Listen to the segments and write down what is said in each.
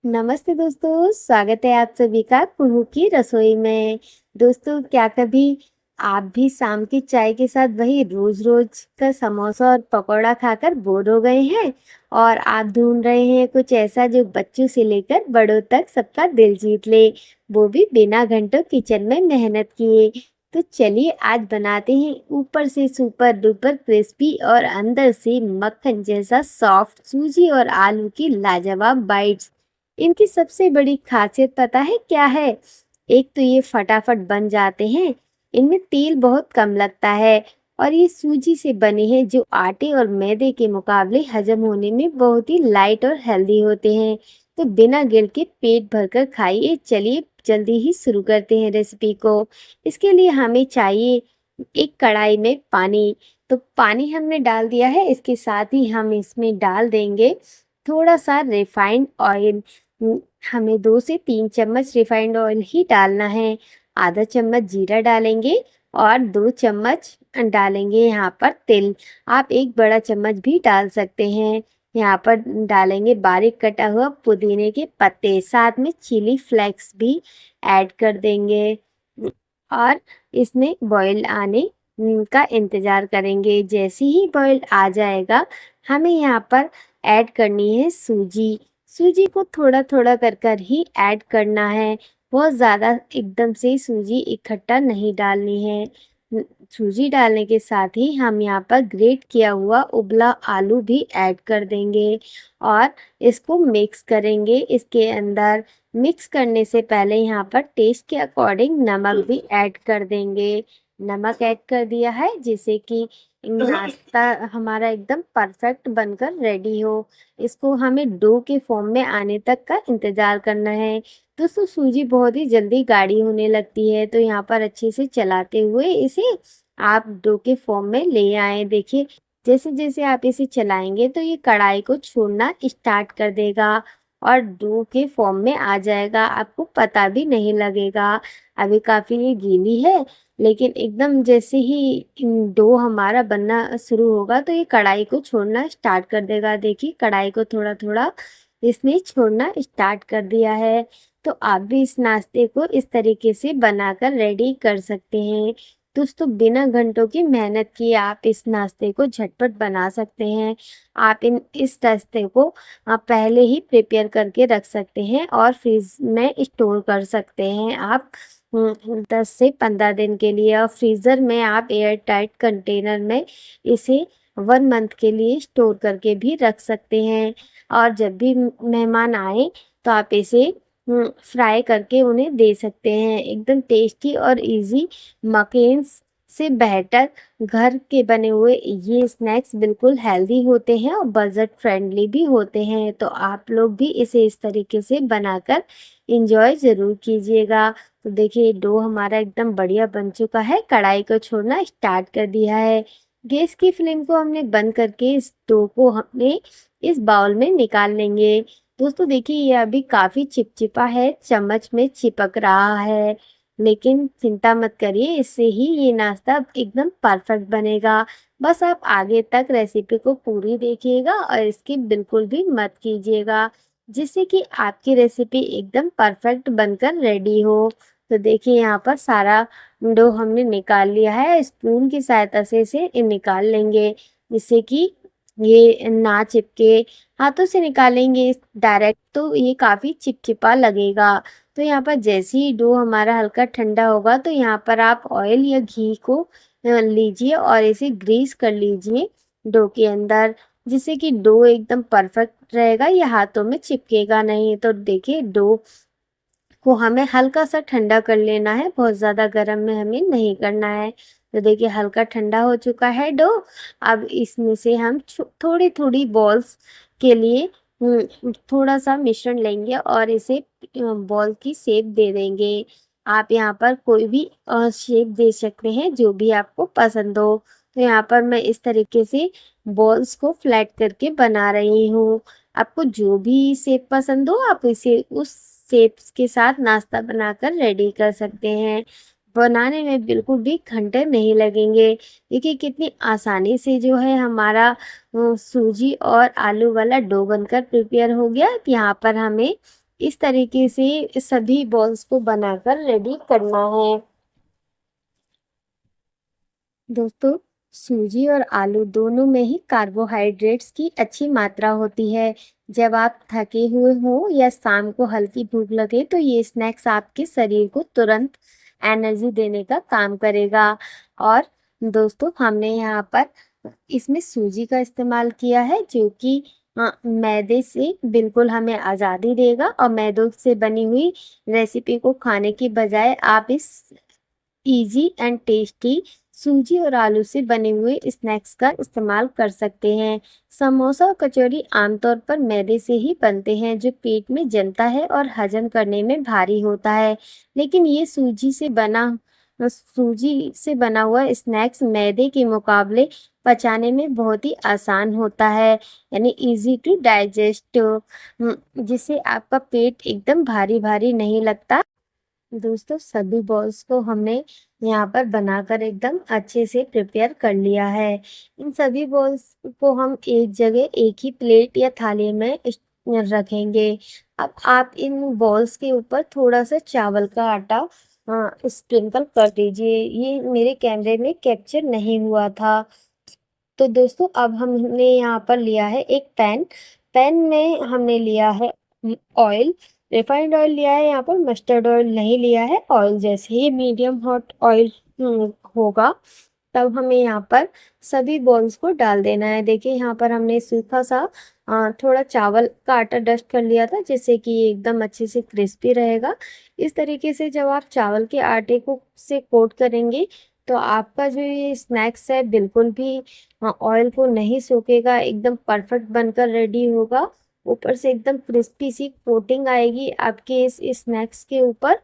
नमस्ते दोस्तों, स्वागत है आप सभी का कुहू की रसोई में। दोस्तों, क्या कभी आप भी शाम की चाय के साथ वही रोज-रोज का समोसा और पकौड़ा खाकर बोर हो गए हैं और आप ढूंढ रहे हैं कुछ ऐसा जो बच्चों से लेकर बड़ों तक सबका दिल जीत ले, वो भी बिना घंटों किचन में मेहनत किए। तो चलिए आज बनाते हैं ऊपर से सुपर डुपर क्रिस्पी और अंदर से मक्खन जैसा सॉफ्ट सूजी और आलू की लाजवाब बाइट्स। इनकी सबसे बड़ी खासियत पता है क्या है? एक तो ये फटाफट बन जाते हैं, इनमें तेल बहुत कम लगता है और ये सूजी से बने हैं जो आटे और मैदे के मुकाबले हजम होने में बहुत ही लाइट और हेल्दी होते हैं। तो बिना गिल के पेट भरकर खाइए। चलिए जल्दी ही शुरू करते हैं रेसिपी को। इसके लिए हमें चाहिए एक कढ़ाई में पानी। तो पानी हमने डाल दिया है, इसके साथ ही हम इसमें डाल देंगे थोड़ा सा रिफाइंड ऑयल। हमें 2 से 3 चम्मच रिफाइंड ऑयल ही डालना है। आधा चम्मच जीरा डालेंगे और 2 चम्मच डालेंगे यहाँ पर तिल। आप एक बड़ा चम्मच भी डाल सकते हैं। यहाँ पर डालेंगे बारीक कटा हुआ पुदीने के पत्ते, साथ में चिली फ्लेक्स भी ऐड कर देंगे और इसमें बॉईल आने का इंतज़ार करेंगे। जैसे ही बॉईल आ जाएगा, हमें यहाँ पर ऐड करनी है सूजी। सूजी को थोड़ा-थोड़ा कर ही ऐड करना है। बहुत ज़्यादा एकदम से सूजी इकट्ठा नहीं डालनी है। सूजी डालने के साथ ही हम यहाँ पर ग्रेट किया हुआ उबला आलू भी ऐड कर देंगे और इसको मिक्स करेंगे। इसके अंदर मिक्स करने से पहले यहाँ पर टेस्ट के अकॉर्डिंग नमक भी ऐड कर देंगे। नमक ऐड कर दिया है जिससे कि नाश्ता हमारा एकदम परफेक्ट बनकर रेडी हो। इसको हमें डो के फॉर्म में आने तक का इंतज़ार करना है। दोस्तों, सूजी बहुत ही जल्दी गाढ़ी होने लगती है, तो यहाँ पर अच्छे से चलाते हुए इसे आप डो के फॉर्म में ले आएँ। देखिए, जैसे-जैसे आप इसे चलाएँगे तो ये कढ़ाई को छोड़ना स्टार्ट कर देगा और डो के फॉर्म में आ जाएगा, आपको पता भी नहीं लगेगा। अभी काफ़ी ये गीली है, लेकिन एकदम जैसे ही डो हमारा बनना शुरू होगा तो ये कढ़ाई को छोड़ना स्टार्ट कर देगा। देखिए, कढ़ाई को थोड़ा-थोड़ा इसने छोड़ना स्टार्ट कर दिया है। तो आप भी इस नाश्ते को इस तरीके से बनाकर रेडी कर सकते हैं। दोस्तों, बिना घंटों की मेहनत किए आप इस नाश्ते को झटपट बना सकते हैं। आप इस नाश्ते को आप पहले ही प्रिपेयर करके रख सकते हैं और फ्रिज में स्टोर कर सकते हैं आप 10 से 15 दिन के लिए, और फ्रीज़र में आप एयर टाइट कंटेनर में इसे 1 मंथ के लिए स्टोर करके भी रख सकते हैं। और जब भी मेहमान आए तो आप इसे फ्राई करके उन्हें दे सकते हैं। एकदम टेस्टी और इजी मकेन्स से बेहतर घर के बने हुए ये स्नैक्स बिल्कुल हेल्दी होते हैं और बजट फ्रेंडली भी होते हैं। तो आप लोग भी इसे इस तरीके से बनाकर एंजॉय ज़रूर कीजिएगा। तो देखिए, डो हमारा एकदम बढ़िया बन चुका है। कढ़ाई को छोड़ना स्टार्ट कर दिया है। गैस की फ्लेम को हमने बंद करके इस डो को हमने इस बाउल में निकाल लेंगे। दोस्तों देखिए, ये अभी काफ़ी चिपचिपा है, चम्मच में चिपक रहा है, लेकिन चिंता मत करिए, इससे ही ये नाश्ता एकदम परफेक्ट बनेगा। बस आप आगे तक रेसिपी को पूरी देखिएगा और इसकी बिल्कुल भी मत कीजिएगा, जिससे कि आपकी रेसिपी एकदम परफेक्ट बनकर रेडी हो। तो देखिए, यहाँ पर सारा डो हमने निकाल लिया है। स्पून की सहायता से इसे निकाल लेंगे, जिससे कि ये ना चिपके। हाथों से निकालेंगे डायरेक्ट तो ये काफ़ी चिपचिपा लगेगा। तो यहाँ पर जैसे ही डो हमारा हल्का ठंडा होगा तो यहाँ पर आप ऑयल या घी को लीजिए और इसे ग्रीस कर लीजिए डो के अंदर, जिससे कि डो एकदम परफेक्ट रहेगा, ये हाथों में चिपकेगा नहीं। तो देखिए, डो को हमें हल्का सा ठंडा कर लेना है, बहुत ज़्यादा गर्म में हमें नहीं करना है। तो देखिए, हल्का ठंडा हो चुका है डो। अब इसमें से हम थोड़ी-थोड़ी बॉल्स के लिए थोड़ा सा मिश्रण लेंगे और इसे बॉल की शेप दे देंगे। आप यहाँ पर कोई भी शेप दे सकते हैं जो भी आपको पसंद हो। तो यहाँ पर मैं इस तरीके से बॉल्स को फ्लैट करके बना रही हूँ। आपको जो भी शेप पसंद हो आप इसे उस शेप्स के साथ नाश्ता बनाकर रेडी कर सकते हैं। बनाने में बिल्कुल भी घंटे नहीं लगेंगे। देखिए, कितनी आसानी से जो है हमारा सूजी और आलू वाला डो बनकर प्रिपेयर हो गया। यहाँ पर हमें इस तरीके से सभी बॉल्स को बनाकर रेडी करना है। दोस्तों, सूजी और आलू दोनों में ही कार्बोहाइड्रेट्स की अच्छी मात्रा होती है। जब आप थके हुए हों या शाम को हल्की भूख लगे तो ये स्नैक्स आपके शरीर को तुरंत एनर्जी देने का काम करेगा। और दोस्तों, हमने यहाँ पर इसमें सूजी का इस्तेमाल किया है, जो कि मैदे से बिल्कुल हमें आज़ादी देगा। और मैदों से बनी हुई रेसिपी को खाने की बजाय आप इस इजी एंड टेस्टी सूजी और आलू से बने हुए स्नैक्स का इस्तेमाल कर सकते हैं। समोसा और कचौरी आमतौर पर मैदे से ही बनते हैं, जो पेट में जलता है और हजम करने में भारी होता है। लेकिन ये सूजी से बना हुआ स्नैक्स मैदे के मुकाबले पचाने में बहुत ही आसान होता है, यानी इजी टू डाइजेस्ट, जिससे आपका पेट एकदम भारी भारी नहीं लगता। दोस्तों, सभी बॉल्स को हमने यहाँ पर बनाकर एकदम अच्छे से प्रिपेयर कर लिया है। इन सभी बॉल्स को हम एक जगह एक ही प्लेट या थाली में रखेंगे। अब आप इन बॉल्स के ऊपर थोड़ा सा चावल का आटा स्प्रिंकल कर दीजिए। ये मेरे कैमरे में कैप्चर नहीं हुआ था। तो दोस्तों, अब हमने यहाँ पर लिया है एक पैन। पैन में हमने लिया है ऑयल, रिफाइंड ऑयल लिया है, यहाँ पर मस्टर्ड ऑयल नहीं लिया है। ऑयल जैसे ही मीडियम हॉट ऑयल होगा, तब हमें यहाँ पर सभी बॉल्स को डाल देना है। देखिए, यहाँ पर हमने सूखा सा थोड़ा चावल का आटा डस्ट कर लिया था, जिससे कि ये एकदम अच्छे से क्रिस्पी रहेगा। इस तरीके से जब आप चावल के आटे को से कोट करेंगे, तो आपका जो ये स्नैक्स है बिल्कुल भी ऑयल को नहीं सोखेगा, एकदम परफेक्ट बनकर रेडी होगा। ऊपर से एकदम क्रिस्पी सी कोटिंग आएगी आपके इस स्नैक्स के ऊपर।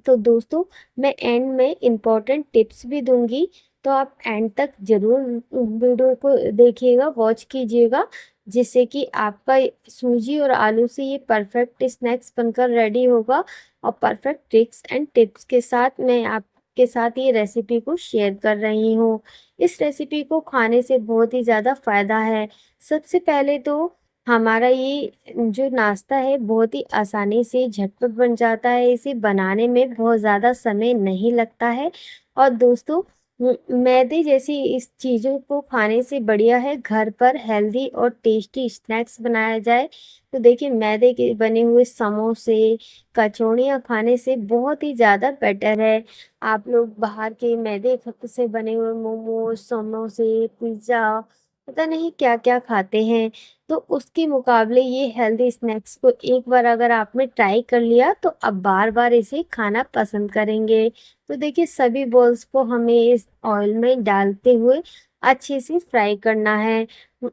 तो दोस्तों, मैं एंड में इम्पोर्टेंट टिप्स भी दूंगी, तो आप एंड तक जरूर वीडियो को देखिएगा, वॉच कीजिएगा, जिससे कि आपका सूजी और आलू से ये परफेक्ट स्नैक्स बनकर रेडी होगा। और परफेक्ट ट्रिक्स एंड टिप्स के साथ मैं आपके साथ ये रेसिपी को शेयर कर रही हूँ। इस रेसिपी को खाने से बहुत ही ज़्यादा फायदा है। सबसे पहले तो हमारा ये जो नाश्ता है बहुत ही आसानी से झटपट बन जाता है। इसे बनाने में बहुत ज़्यादा समय नहीं लगता है। और दोस्तों, मैदे जैसी इस चीज़ों को खाने से बढ़िया है घर पर हेल्दी और टेस्टी स्नैक्स बनाया जाए। तो देखिए, मैदे के बने हुए समोसे, कचौड़ियाँ खाने से बहुत ही ज़्यादा बेटर है। आप लोग बाहर के मैदे से बने हुए मोमोज, समोसे, पिज़्ज़ा, पता नहीं क्या क्या खाते हैं। तो उसके मुकाबले ये हेल्दी स्नैक्स को एक बार अगर आपने ट्राई कर लिया, तो अब बार बार इसे खाना पसंद करेंगे। तो देखिए, सभी बॉल्स को हमें इस ऑयल में डालते हुए अच्छे से फ्राई करना है।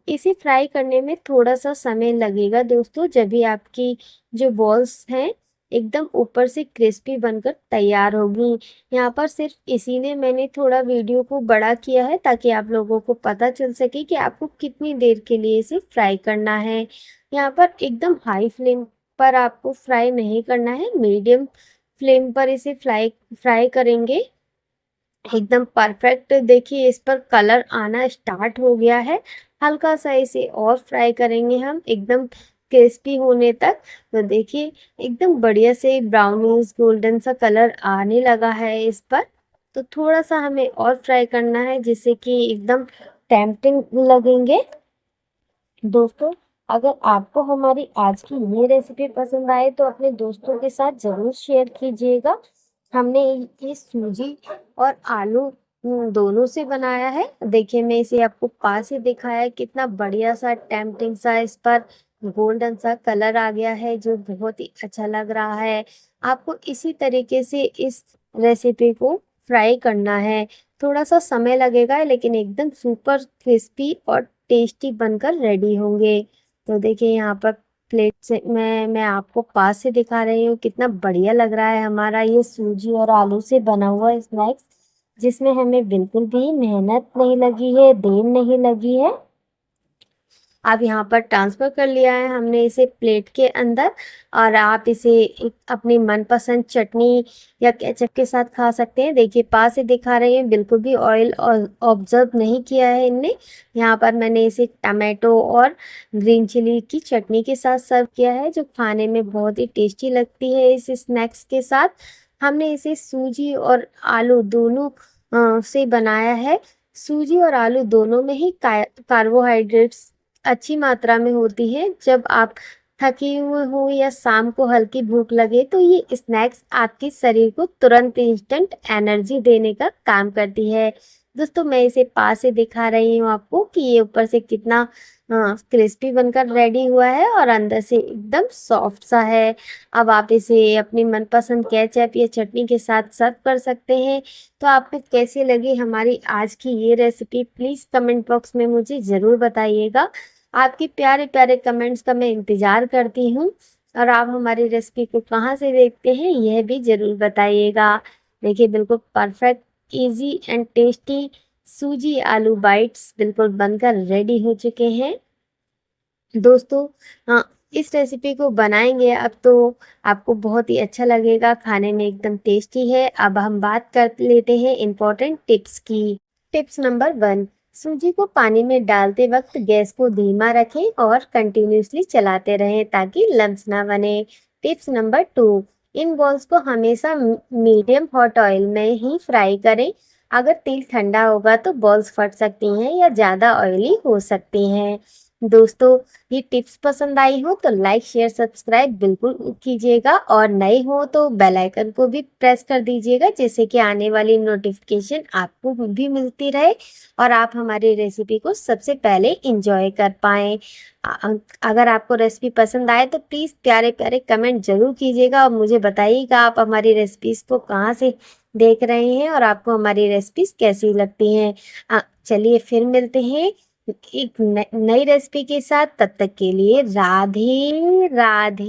इसे फ्राई करने में थोड़ा सा समय लगेगा दोस्तों, जब भी आपकी जो बॉल्स हैं एकदम ऊपर से क्रिस्पी बनकर तैयार होगी। यहाँ पर सिर्फ इसीलिए मैंने थोड़ा वीडियो को बड़ा किया है, ताकि आप लोगों को पता चल सके कि आपको कितनी देर के लिए इसे फ्राई करना है। यहाँ पर एकदम हाई फ्लेम पर आपको फ्राई नहीं करना है, मीडियम फ्लेम पर इसे फ्राई करेंगे एकदम परफेक्ट। देखिए, इस पर कलर आना स्टार्ट हो गया है। हल्का सा इसे और फ्राई करेंगे हम एकदम क्रिस्पी होने तक। तो देखिए, एकदम बढ़िया से ब्राउनिश गोल्डन सा कलर आने लगा है इस पर। तो थोड़ा सा हमें और फ्राई करना है, जिससे कि एकदम टेम्पटिंग लगेंगे। दोस्तों, अगर आपको हमारी आज की ये रेसिपी पसंद आए, तो अपने दोस्तों के साथ ज़रूर शेयर कीजिएगा। हमने ये सूजी और आलू दोनों से बनाया है। देखिए, मैं इसे आपको पास से दिखाया, कितना बढ़िया सा टेम्पटिंग सा इस पर गोल्डन सा कलर आ गया है, जो बहुत ही अच्छा लग रहा है। आपको इसी तरीके से इस रेसिपी को फ्राई करना है। थोड़ा सा समय लगेगा, लेकिन एकदम सुपर क्रिस्पी और टेस्टी बनकर रेडी होंगे। तो देखिए, यहाँ पर प्लेट से मैं आपको पास से दिखा रही हूँ, कितना बढ़िया लग रहा है हमारा ये सूजी और आलू से बना हुआ स्नैक्स, जिसमें हमें बिल्कुल भी मेहनत नहीं लगी है, देर नहीं लगी है। अब यहाँ पर ट्रांसफ़र कर लिया है हमने इसे प्लेट के अंदर, और आप इसे एक अपनी मनपसंद चटनी या केचप के साथ खा सकते हैं। देखिए पास से दिखा रही हैं, बिल्कुल भी ऑयल ऑब्जर्व नहीं किया है इनने। यहाँ पर मैंने इसे टमाटो और ग्रीन चिली की चटनी के साथ सर्व किया है, जो खाने में बहुत ही टेस्टी लगती है। इस स्नैक्स के साथ हमने इसे सूजी और आलू दोनों से बनाया है। सूजी और आलू दोनों में ही कार्बोहाइड्रेट्स अच्छी मात्रा में होती है। जब आप थके हुए हो या शाम को हल्की भूख लगे तो ये स्नैक्स आपके शरीर को तुरंत इंस्टेंट एनर्जी देने का काम करती है। दोस्तों मैं इसे पास से दिखा रही हूँ आपको कि ये ऊपर से कितना क्रिस्पी बनकर रेडी हुआ है और अंदर से एकदम सॉफ्ट सा है। अब आप इसे अपनी मनपसंद केचप या चटनी के साथ सर्व कर सकते हैं। तो आपको कैसी लगी हमारी आज की ये रेसिपी, प्लीज़ कमेंट बॉक्स में मुझे ज़रूर बताइएगा। आपके प्यारे प्यारे कमेंट्स का मैं इंतज़ार करती हूँ, और आप हमारी रेसिपी को कहाँ से देखते हैं यह भी ज़रूर बताइएगा। देखिए बिल्कुल परफेक्ट, इजी एंड टेस्टी सूजी आलू बाइट्स बिल्कुल बनकर रेडी हो चुके हैं। दोस्तों इस रेसिपी को बनाएंगे अब तो आपको बहुत ही अच्छा लगेगा, खाने में एकदम टेस्टी है। अब हम बात कर लेते हैं इम्पोर्टेंट टिप्स की। टिप्स नंबर 1, सूजी को पानी में डालते वक्त गैस को धीमा रखें और कंटिन्यूसली चलाते रहें ताकि लम्स ना बने। टिप्स नंबर 2, इन बॉल्स को हमेशा मीडियम हॉट ऑयल में ही फ्राई करें। अगर तेल ठंडा होगा तो बॉल्स फट सकती हैं या ज़्यादा ऑयली हो सकती हैं। दोस्तों ये टिप्स पसंद आई हो तो लाइक शेयर सब्सक्राइब बिल्कुल कीजिएगा, और नए हो तो बेल आइकन को भी प्रेस कर दीजिएगा, जिससे कि आने वाली नोटिफिकेशन आपको भी मिलती रहे और आप हमारी रेसिपी को सबसे पहले इंजॉय कर पाएँ। अगर आपको रेसिपी पसंद आए तो प्लीज़ प्यारे प्यारे कमेंट ज़रूर कीजिएगा और मुझे बताइएगा आप हमारी रेसिपीज़ को कहाँ से देख रहे हैं और आपको हमारी रेसिपीज़ कैसी लगती हैं। चलिए फिर मिलते हैं एक नई रेसिपी के साथ, तब तक के लिए राधे राधे।